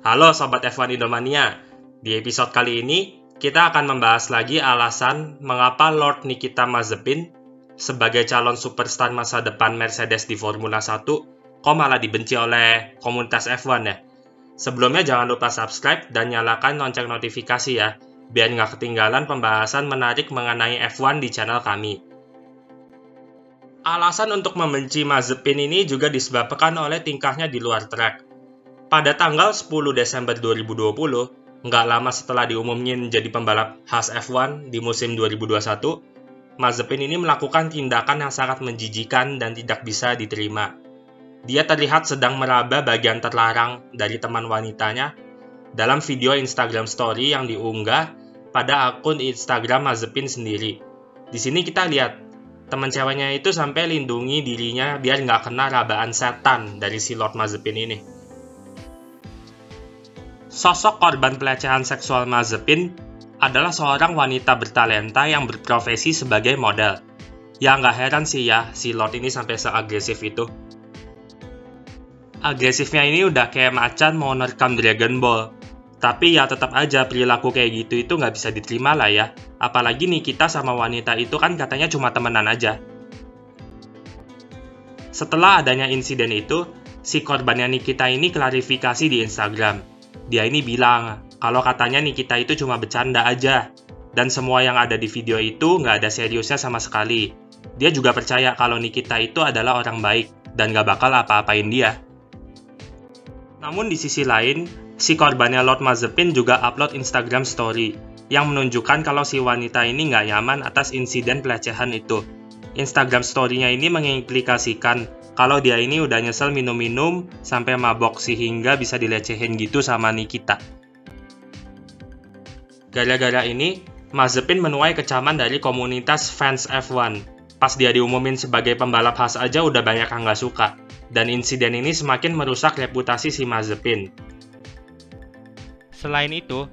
Halo Sobat F1 Indomania, di episode kali ini kita akan membahas lagi alasan mengapa Lord Nikita Mazepin sebagai calon superstar masa depan Mercedes di Formula 1 kok malah dibenci oleh komunitas F1 ya. Sebelumnya jangan lupa subscribe dan nyalakan lonceng notifikasi ya, biar nggak ketinggalan pembahasan menarik mengenai F1 di channel kami. Alasan untuk membenci Mazepin ini juga disebabkan oleh tingkahnya di luar track. Pada tanggal 10 Desember 2020, nggak lama setelah diumumin jadi pembalap Haas F1 di musim 2021, Mazepin ini melakukan tindakan yang sangat menjijikan dan tidak bisa diterima. Dia terlihat sedang meraba bagian terlarang dari teman wanitanya dalam video Instagram Story yang diunggah pada akun Instagram Mazepin sendiri. Di sini kita lihat, teman ceweknya itu sampai lindungi dirinya biar nggak kena rabaan setan dari si Lord Mazepin ini. Sosok korban pelecehan seksual Mazepin adalah seorang wanita bertalenta yang berprofesi sebagai model. Ya nggak heran sih ya, si Lord ini sampai seagresif itu. Agresifnya ini udah kayak macan mau nerekam Dragon Ball. Tapi ya tetap aja perilaku kayak gitu itu nggak bisa diterima lah ya. Apalagi nih kita sama wanita itu kan katanya cuma temenan aja. Setelah adanya insiden itu, si korbannya Nikita ini klarifikasi di Instagram. Dia ini bilang kalau katanya Nikita itu cuma bercanda aja, dan semua yang ada di video itu nggak ada seriusnya sama sekali. Dia juga percaya kalau Nikita itu adalah orang baik, dan nggak bakal apa-apain dia. Namun di sisi lain, si korbannya Lord Mazepin juga upload Instagram Story, yang menunjukkan kalau si wanita ini nggak nyaman atas insiden pelecehan itu. Instagram Story-nya ini mengimplikasikan kalau dia ini udah nyesel minum-minum sampai mabok sehingga bisa dilecehin gitu sama Nikita. Gara-gara ini, Mazepin menuai kecaman dari komunitas fans F1. Pas dia diumumin sebagai pembalap Haas aja udah banyak yang nggak suka. Dan insiden ini semakin merusak reputasi si Mazepin. Selain itu,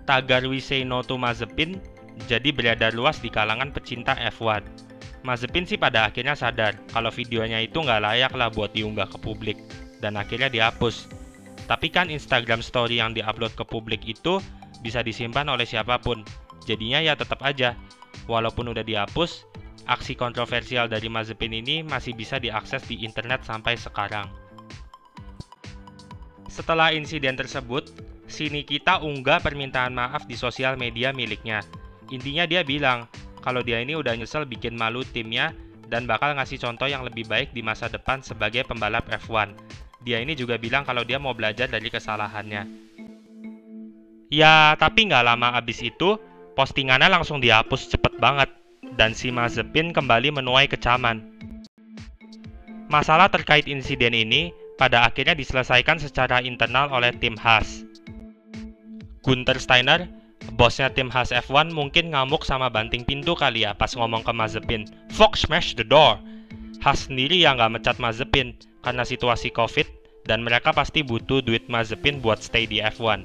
tagar "We Say No to Mazepin" jadi beredar luas di kalangan pecinta F1. Mazepin sih pada akhirnya sadar kalau videonya itu nggak layak lah buat diunggah ke publik, dan akhirnya dihapus. Tapi kan Instagram Story yang diupload ke publik itu bisa disimpan oleh siapapun, jadinya ya tetap aja. Walaupun udah dihapus, aksi kontroversial dari Mazepin ini masih bisa diakses di internet sampai sekarang. Setelah insiden tersebut, si Nikita unggah permintaan maaf di sosial media miliknya. Intinya dia bilang kalau dia ini udah nyesel bikin malu timnya dan bakal ngasih contoh yang lebih baik di masa depan sebagai pembalap F1. Dia ini juga bilang kalau dia mau belajar dari kesalahannya. Ya, tapi nggak lama abis itu, postingannya langsung dihapus cepet banget, dan si Mazepin kembali menuai kecaman. Masalah terkait insiden ini pada akhirnya diselesaikan secara internal oleh tim Haas. Gunther Steiner, bosnya tim Haas F1, mungkin ngamuk sama banting pintu kali ya pas ngomong ke Mazepin, "Fuck, smash the door." Haas sendiri yang nggak mecat Mazepin karena situasi COVID, dan mereka pasti butuh duit Mazepin buat stay di F1.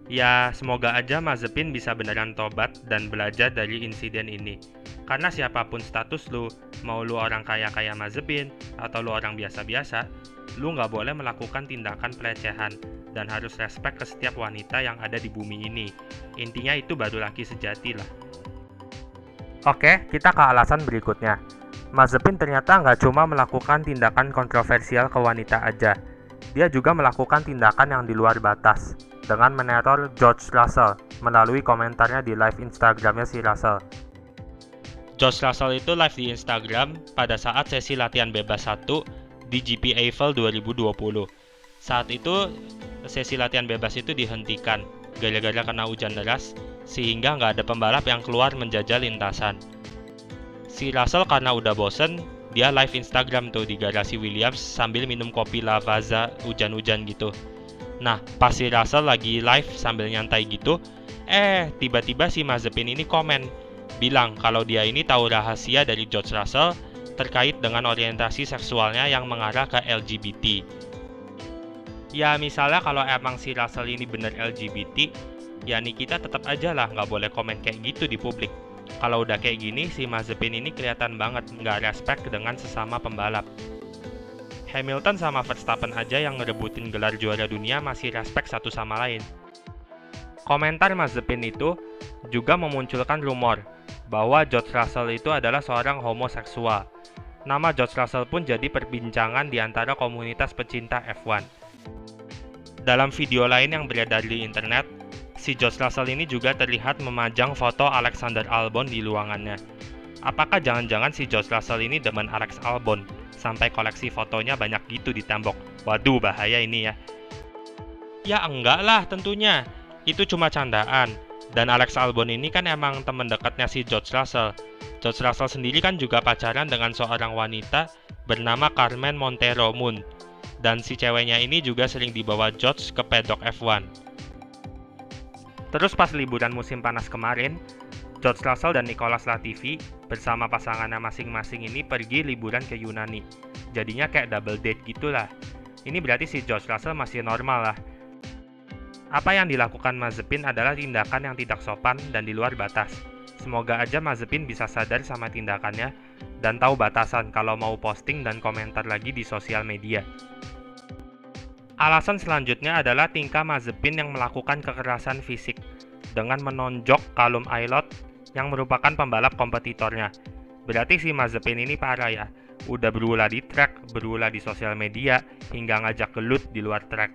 Ya, semoga aja Mazepin bisa beneran tobat dan belajar dari insiden ini. Karena siapapun status lu, mau lu orang kaya kayak Mazepin atau lu orang biasa-biasa, lu nggak boleh melakukan tindakan pelecehan dan harus respect ke setiap wanita yang ada di bumi ini. Intinya itu baru laki sejati lah. Oke, kita ke alasan berikutnya. Mazepin ternyata nggak cuma melakukan tindakan kontroversial ke wanita aja. Dia juga melakukan tindakan yang di luar batas dengan meneror George Russell melalui komentarnya di live Instagramnya si Russell. George Russell itu live di Instagram pada saat sesi latihan bebas 1 di GP Eiffel 2020. Saat itu, sesi latihan bebas itu dihentikan gara-gara kena hujan deras, sehingga nggak ada pembalap yang keluar menjajal lintasan. Si Russell karena udah bosen, dia live Instagram tuh di garasi Williams sambil minum kopi Lavazza hujan-hujan gitu. Nah, pas si Russell lagi live sambil nyantai gitu, tiba-tiba si Mazepin ini komen, bilang kalau dia ini tahu rahasia dari George Russell terkait dengan orientasi seksualnya yang mengarah ke LGBT. Ya misalnya kalau emang si Russell ini bener LGBT, ya Nikita tetap aja lah nggak boleh komen kayak gitu di publik. Kalau udah kayak gini, si Mazepin ini kelihatan banget nggak respect dengan sesama pembalap. Hamilton sama Verstappen aja yang ngerebutin gelar juara dunia masih respect satu sama lain. Komentar Mazepin itu juga memunculkan rumor bahwa George Russell itu adalah seorang homoseksual. Nama George Russell pun jadi perbincangan di antara komunitas pecinta F1. Dalam video lain yang beredar di internet, si George Russell ini juga terlihat memajang foto Alexander Albon di ruangannya. Apakah jangan-jangan si George Russell ini demen Alex Albon, sampai koleksi fotonya banyak gitu di tembok? Waduh, bahaya ini ya. Ya enggak lah tentunya, itu cuma candaan. Dan Alex Albon ini kan emang teman dekatnya si George Russell. George Russell sendiri kan juga pacaran dengan seorang wanita bernama Carmen Montero Moon. Dan si ceweknya ini juga sering dibawa George ke pedok F1. Terus pas liburan musim panas kemarin, George Russell dan Nicolas Latifi bersama pasangannya masing-masing ini pergi liburan ke Yunani. Jadinya kayak double date gitulah. Ini berarti si George Russell masih normal lah. Apa yang dilakukan Mazepin adalah tindakan yang tidak sopan dan di luar batas. Semoga aja Mazepin bisa sadar sama tindakannya dan tahu batasan kalau mau posting dan komentar lagi di sosial media. Alasan selanjutnya adalah tingkah Mazepin yang melakukan kekerasan fisik dengan menonjok Callum Aylott yang merupakan pembalap kompetitornya. Berarti si Mazepin ini parah ya, udah berulah di track, berulah di sosial media, hingga ngajak gelut di luar track.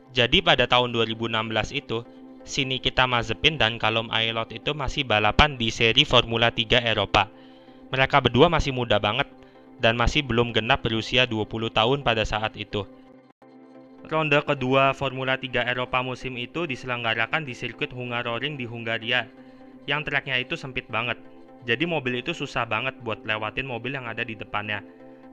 Jadi pada tahun 2016 itu, si Nikita Mazepin dan Callum Aylott itu masih balapan di seri Formula 3 Eropa. Mereka berdua masih muda banget, dan masih belum genap berusia 20 tahun pada saat itu. Ronde kedua Formula 3 Eropa musim itu diselenggarakan di sirkuit Hungaroring di Hungaria, yang tracknya itu sempit banget. Jadi mobil itu susah banget buat lewatin mobil yang ada di depannya.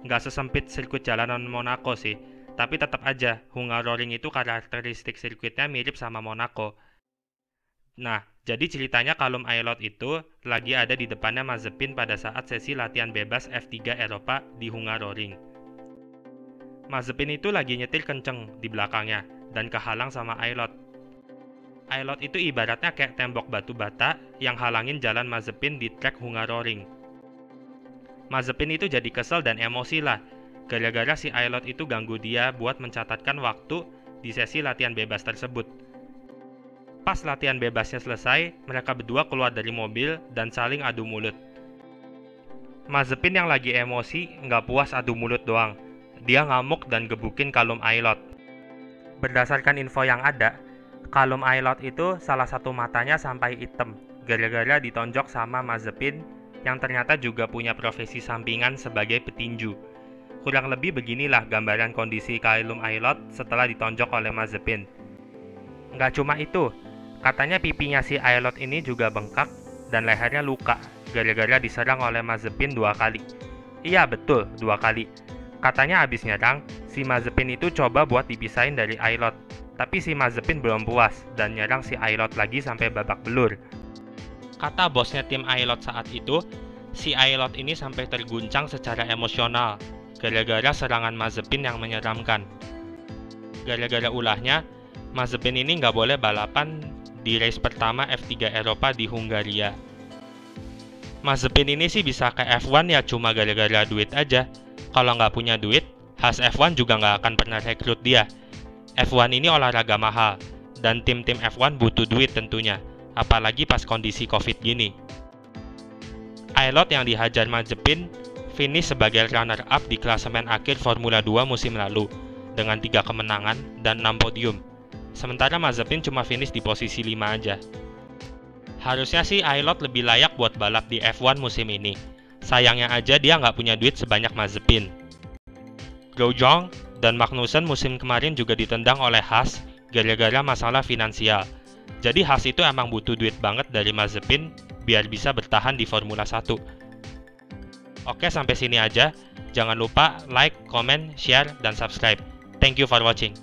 Nggak sesempit sirkuit jalanan Monaco sih, tapi tetap aja Hungaroring itu karakteristik sirkuitnya mirip sama Monaco. Nah, jadi ceritanya Callum Aylott itu lagi ada di depannya Mazepin pada saat sesi latihan bebas F3 Eropa di Hungaroring. Mazepin itu lagi nyetir kenceng di belakangnya dan kehalang sama Aylott. Aylott itu ibaratnya kayak tembok batu bata yang halangin jalan Mazepin di trek Hungaroring. Mazepin itu jadi kesel dan emosi lah, gara-gara si Aylott itu ganggu dia buat mencatatkan waktu di sesi latihan bebas tersebut. Pas latihan bebasnya selesai, mereka berdua keluar dari mobil dan saling adu mulut. Mazepin yang lagi emosi nggak puas adu mulut doang, dia ngamuk dan gebukin Callum Aylott. Berdasarkan info yang ada, Callum Aylott itu salah satu matanya sampai hitam gara-gara ditonjok sama Mazepin yang ternyata juga punya profesi sampingan sebagai petinju. Kurang lebih beginilah gambaran kondisi Callum Aylott setelah ditonjok oleh Mazepin. Nggak cuma itu, katanya pipinya si Aylott ini juga bengkak dan lehernya luka gara-gara diserang oleh Mazepin 2 kali. Iya betul, 2 kali. Katanya abis nyerang, si Mazepin itu coba buat dipisahin dari Aylott. Tapi si Mazepin belum puas dan nyerang si Aylott lagi sampai babak belur. Kata bosnya tim Aylott saat itu, si Aylott ini sampai terguncang secara emosional gara-gara serangan Mazepin yang menyeramkan. Gara-gara ulahnya, Mazepin ini nggak boleh balapan di race pertama F3 Eropa di Hungaria. Mazepin ini sih bisa ke F1 ya cuma gara-gara duit aja. Kalau nggak punya duit, Haas F1 juga nggak akan pernah rekrut dia. F1 ini olahraga mahal, dan tim-tim F1 butuh duit tentunya, apalagi pas kondisi Covid gini. Aylott yang dihajar Mazepin finish sebagai runner-up di klasemen akhir Formula 2 musim lalu, dengan 3 kemenangan dan 6 podium. Sementara Mazepin cuma finish di posisi 5 aja. Harusnya sih Aylott lebih layak buat balap di F1 musim ini. Sayangnya aja dia nggak punya duit sebanyak Mazepin. Grosjean dan Magnussen musim kemarin juga ditendang oleh Haas gara-gara masalah finansial. Jadi Haas itu emang butuh duit banget dari Mazepin biar bisa bertahan di Formula 1. Oke, sampai sini aja. Jangan lupa like, comment, share, dan subscribe. Thank you for watching.